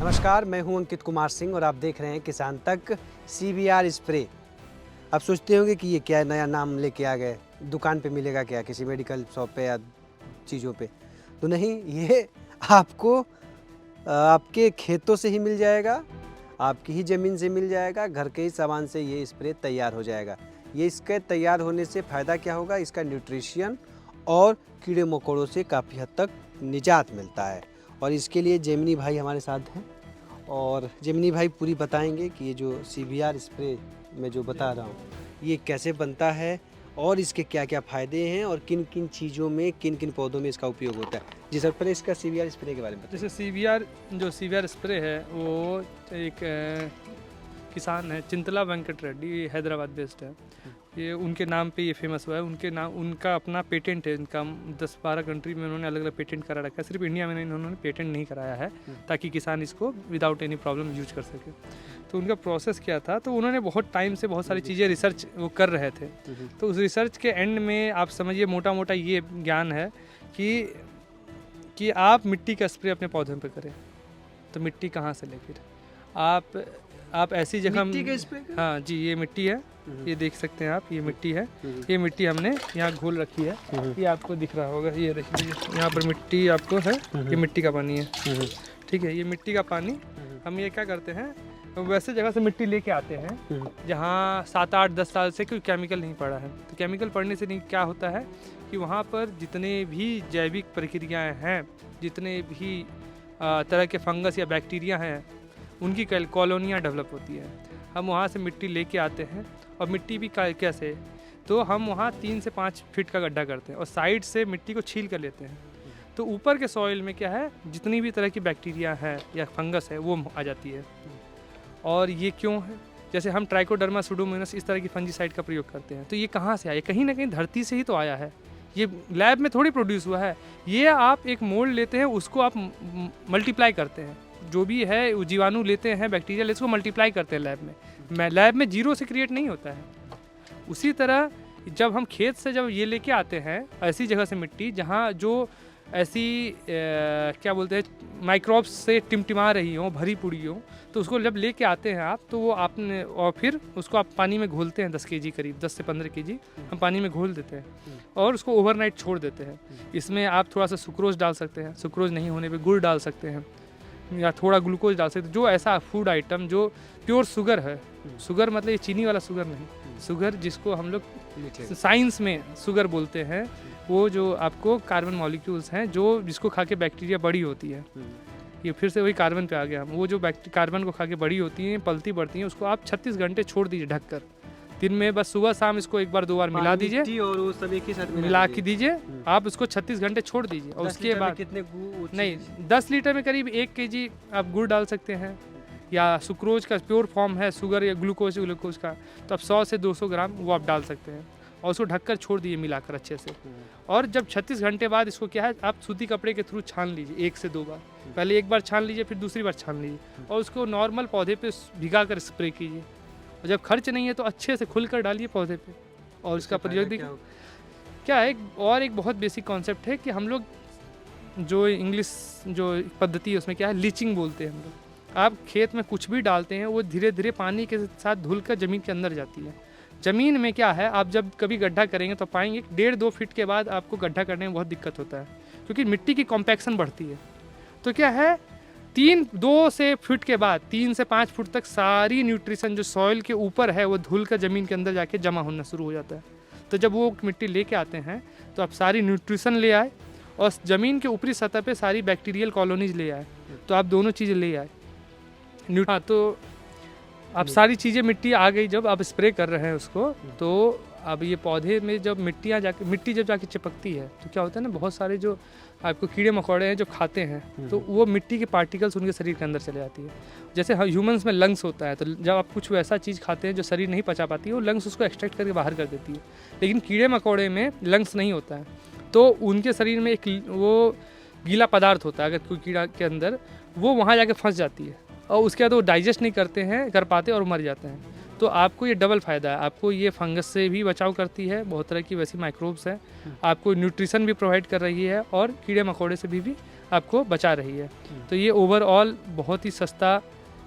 नमस्कार, मैं हूं अंकित कुमार सिंह और आप देख रहे हैं किसान तक CBR स्प्रे। आप सोचते होंगे कि ये क्या नया नाम लेके आ गए, दुकान पे मिलेगा क्या, किसी मेडिकल शॉप पे या चीज़ों पे? तो नहीं, ये आपको आपके खेतों से ही मिल जाएगा, आपकी ही ज़मीन से मिल जाएगा, घर के ही सामान से ये स्प्रे तैयार हो जाएगा। ये इसके तैयार होने से फ़ायदा क्या होगा, इसका न्यूट्रिशन और कीड़े मकोड़ों से काफ़ी हद तक निजात मिलता है। और इसके लिए जेमिनी भाई हमारे साथ हैं और जेमिनी भाई पूरी बताएंगे कि ये जो CBR स्प्रे मैं जो बता रहा हूँ ये कैसे बनता है और इसके क्या क्या फ़ायदे हैं और किन किन चीज़ों में, किन किन पौधों में इसका उपयोग होता है। जी सर, पहले इसका CBR स्प्रे के बारे में बताइए। जैसे CBR स्प्रे है वो एक किसान है चिंतला वेंकट रेड्डी, ये हैदराबाद बेस्ड है। ये उनके नाम पे ये फेमस हुआ है। उनका अपना पेटेंट है। इनका 10-12 कंट्री में उन्होंने अलग अलग पेटेंट करा रखा है। सिर्फ इंडिया में नहीं, उन्होंने पेटेंट नहीं कराया है ताकि किसान इसको विदाउट एनी प्रॉब्लम यूज कर सके। तो उनका प्रोसेस क्या था, तो उन्होंने बहुत टाइम से बहुत सारी चीज़ें रिसर्च वो कर रहे थे। तो उस रिसर्च के एंड में आप समझिए मोटा मोटा ये ज्ञान है कि आप मिट्टी का स्प्रे अपने पौधों पे करें। तो मिट्टी कहाँ से ले फिर आप ऐसी जगह मिट्टी का स्प्रे? हाँ जी, ये मिट्टी है, ये देख सकते हैं आप, ये मिट्टी है। ये मिट्टी हमने यहाँ घोल रखी है, ये आपको दिख रहा होगा। ये देखिए यहाँ पर मिट्टी आपको है, ये मिट्टी का पानी है, ठीक है। ये मिट्टी का पानी हम ये क्या करते हैं, वैसे जगह से मिट्टी लेके आते हैं जहाँ 7-8-10 साल से कोई केमिकल नहीं पड़ा है। तो केमिकल पड़ने से नहीं क्या होता है कि वहाँ पर जितने भी जैविक प्रक्रियाएँ हैं, जितने भी तरह के फंगस या बैक्टीरिया हैं, उनकी कॉलोनियाँ डेवलप होती है। हम वहाँ से मिट्टी लेके आते हैं और मिट्टी भी कैसे, तो हम वहाँ 3 से 5 फीट का गड्ढा करते हैं और साइड से मिट्टी को छील कर लेते हैं। तो ऊपर के सॉइल में क्या है, जितनी भी तरह की बैक्टीरिया है या फंगस है वो आ जाती है। और ये क्यों है, जैसे हम ट्राइकोडर्मा सुडोमोनास इस तरह की फंजीसाइड का प्रयोग करते हैं, तो ये कहाँ से आया? कहीं ना कहीं धरती से ही तो आया है। ये लैब में थोड़ी प्रोड्यूस हुआ है। ये आप एक मोल्ड लेते हैं, उसको आप मल्टीप्लाई करते हैं, जो भी है जीवाणु लेते हैं, बैक्टीरिया लेते हैं, उसको मल्टीप्लाई करते हैं लैब में। लैब में जीरो से क्रिएट नहीं होता है। उसी तरह जब हम खेत से जब ये लेके आते हैं ऐसी जगह से मिट्टी जहाँ जो ऐसी क्या बोलते हैं माइक्रोब्स से टिमटिमा रही हो, भरी पुड़ी हो, तो उसको जब लेके आते हैं आप, तो वो आपने और फिर उसको आप पानी में घोलते हैं 10 kg करीब, 10 से 15 kg हम पानी में घोल देते हैं और उसको ओवरनाइट छोड़ देते हैं। इसमें आप थोड़ा सा सुक्रोज डाल सकते हैं, सुक्रोज नहीं होने पे गुड़ डाल सकते हैं या थोड़ा ग्लूकोज डाल सकते हैं। जो ऐसा फूड आइटम जो प्योर शुगर है, शुगर मतलब ये चीनी वाला शुगर नहीं, शुगर जिसको हम लोग साइंस में शुगर बोलते हैं, वो जो आपको कार्बन मॉलिक्यूल्स हैं जो जिसको खा के बैक्टीरिया बड़ी होती है। ये फिर से वही कार्बन पे आ गया। वो जो कार्बन को खा के बड़ी होती हैं, पलती बढ़ती हैं, उसको आप 36 घंटे छोड़ दीजिए ढककर। दिन में बस सुबह शाम इसको एक बार 2 बार मिला दीजिए और वो सब एक ही साथ मिला के दीजिए। आप उसको 36 घंटे छोड़ दीजिए और उसके बाद कितने नहीं 10 लीटर में करीब 1 kg आप गुड़ डाल सकते हैं, या सुक्रोज का प्योर फॉर्म है शुगर या ग्लूकोज का, तो आप 100 से 200 ग्राम वो आप डाल सकते हैं और उसको ढककर छोड़ दीजिए मिलाकर अच्छे से। और जब 36 घंटे बाद इसको क्या है, आप सूती कपड़े के थ्रू छान लीजिए 1 से 2 बार। पहले एक बार छान लीजिए, फिर दूसरी बार छान लीजिए और उसको नॉर्मल पौधे पे भिगा कर स्प्रे कीजिए। और जब खर्च नहीं है तो अच्छे से खुलकर डालिए पौधे पे। और उसका प्रयोग क्या है, और एक बहुत बेसिक कॉन्सेप्ट है कि हम लोग जो इंग्लिश जो पद्धति है उसमें क्या है, लीचिंग बोलते हैं हम लोग। आप खेत में कुछ भी डालते हैं वो धीरे धीरे पानी के साथ धुलकर ज़मीन के अंदर जाती है। ज़मीन में क्या है, आप जब कभी गड्ढा करेंगे तो पाएंगे 1.5-2 फीट के बाद आपको गड्ढा करने में बहुत दिक्कत होता है, क्योंकि मिट्टी की कॉम्पैक्शन बढ़ती है। तो क्या है, 2 से फीट के बाद 3 से 5 फुट तक सारी न्यूट्रिशन जो सॉइल के ऊपर है वो धुल कर ज़मीन के अंदर जाके जमा होना शुरू हो जाता है। तो जब वो मिट्टी लेके आते हैं तो आप सारी न्यूट्रिशन ले आए और ज़मीन के ऊपरी सतह पे सारी बैक्टीरियल कॉलोनीज ले आए। तो आप दोनों चीज़ें ले आए। हाँ, तो अब सारी चीज़ें मिट्टी आ गई। जब आप स्प्रे कर रहे हैं उसको, तो अब ये पौधे में जब मिट्टी जब जाके चिपकती है तो क्या होता है ना, बहुत सारे जो आपको कीड़े मकोड़े हैं जो खाते हैं, तो वो मिट्टी के पार्टिकल्स उनके शरीर के अंदर चले जाती है। जैसे ह्यूमंस में लंग्स होता है, तो जब आप कुछ वैसा चीज़ खाते हैं जो शरीर नहीं पचा पाती है, वो लंग्स उसको एक्सट्रैक्ट करके बाहर कर देती है। लेकिन कीड़े मकोड़े में लंग्स नहीं होता है, तो उनके शरीर में एक वो गीला पदार्थ होता है अगर कोई कीड़ा के अंदर, वो वहाँ जाके फंस जाती है और उसके बाद वो डाइजेस्ट नहीं कर पाते और मर जाते हैं। तो आपको ये डबल फ़ायदा है। आपको ये फंगस से भी बचाव करती है, बहुत तरह की वैसी माइक्रोब्स हैं, आपको न्यूट्रिशन भी प्रोवाइड कर रही है और कीड़े मकोड़े से भी आपको बचा रही है। तो ये ओवरऑल बहुत ही सस्ता,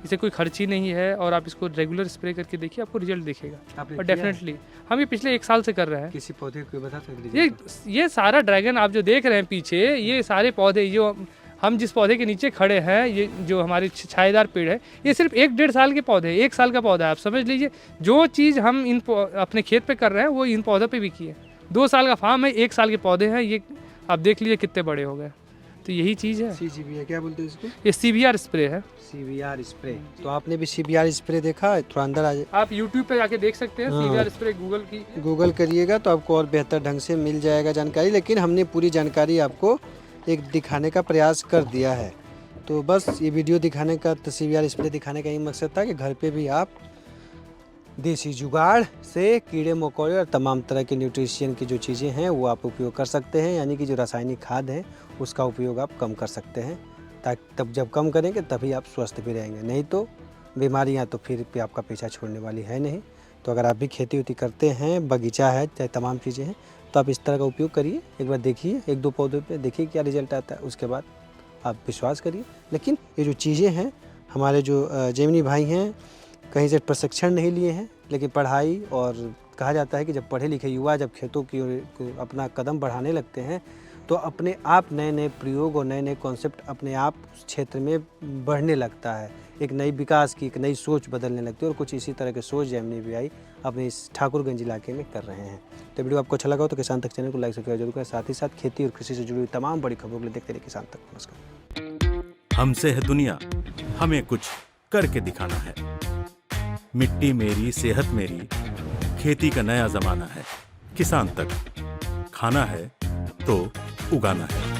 इसे कोई खर्च ही नहीं है और आप इसको रेगुलर स्प्रे करके देखिए, आपको रिजल्ट दिखेगा। आपने और किया है? डेफिनेटली हम ये पिछले 1 साल से कर रहे हैं। किसी पौधे को बता सकते ये सारा ड्रैगन आप जो देख रहे हैं पीछे, ये सारे पौधे जो हम जिस पौधे के नीचे खड़े हैं, ये जो हमारे छायेदार पेड़ है, ये सिर्फ 1-1.5 साल के पौधे, 1 साल का पौधा है। आप समझ लीजिए जो चीज़ हम अपने खेत पे कर रहे हैं वो इन पौधों पे भी की है। 2 साल का फार्म है, 1 साल के पौधे हैं, ये आप देख लीजिए कितने बड़े हो गए। तो यही चीज़ है। CGBR क्या बोलते हैं इसको? ये CBR स्प्रे है। CBR spray. तो आपने भी CBR स्प्रे देखा है? थोड़ा अंदर आ जाए, आप YouTube पे जाके देख सकते हैं। हाँ। CBR स्प्रे गूगल की गूगल करिएगा तो आपको और बेहतर ढंग से मिल जाएगा जानकारी, लेकिन हमने पूरी जानकारी आपको एक दिखाने का प्रयास कर दिया है। तो बस ये वीडियो दिखाने का, तो CBR स्प्रे दिखाने का यही मकसद था कि घर पे भी आप देसी जुगाड़ से कीड़े मकोड़े और तमाम तरह के न्यूट्रिशन की जो चीज़ें हैं वो आप उपयोग कर सकते हैं, यानी कि जो रासायनिक खाद है उसका उपयोग आप कम कर सकते हैं, ताकि तब जब कम करेंगे तभी आप स्वस्थ भी रहेंगे, नहीं तो बीमारियां तो फिर भी आपका पीछा छोड़ने वाली है नहीं। तो अगर आप भी खेती वेती करते हैं, बगीचा है, चाहे तमाम चीज़ें हैं, तो आप इस तरह का उपयोग करिए। एक बार देखिए, 1-2 पौधों पे देखिए क्या रिजल्ट आता है, उसके बाद आप विश्वास करिए। लेकिन ये जो चीज़ें हैं, हमारे जो जेमिनी भाई हैं कहीं से प्रशिक्षण नहीं लिए हैं, लेकिन पढ़ाई, और कहा जाता है कि जब पढ़े लिखे युवा जब खेतों की ओर अपना कदम बढ़ाने लगते हैं तो अपने आप नए नए प्रयोग और नए नए कॉन्सेप्ट अपने आप उस क्षेत्र में बढ़ने लगता है। एक नई विकास की एक नई सोच बदलने लगती है, और कुछ इसी तरह की सोच जेमिनी भाई अपने इस ठाकुरगंज इलाके में कर रहे हैं। तो वीडियो आपको अच्छा लगा हो तो किसान तक चैनल को लाइक सब्सक्राइब जरूर करें, साथ ही साथ खेती और कृषि से जुड़ी हुई तमाम बड़ी खबरों के लिए देखते रहिए किसान तक। नमस्कार। हमसे है दुनिया, हमें कुछ करके दिखाना है। मिट्टी मेरी, सेहत मेरी, खेती का नया जमाना है। किसान तक, खाना है तो उगाना है।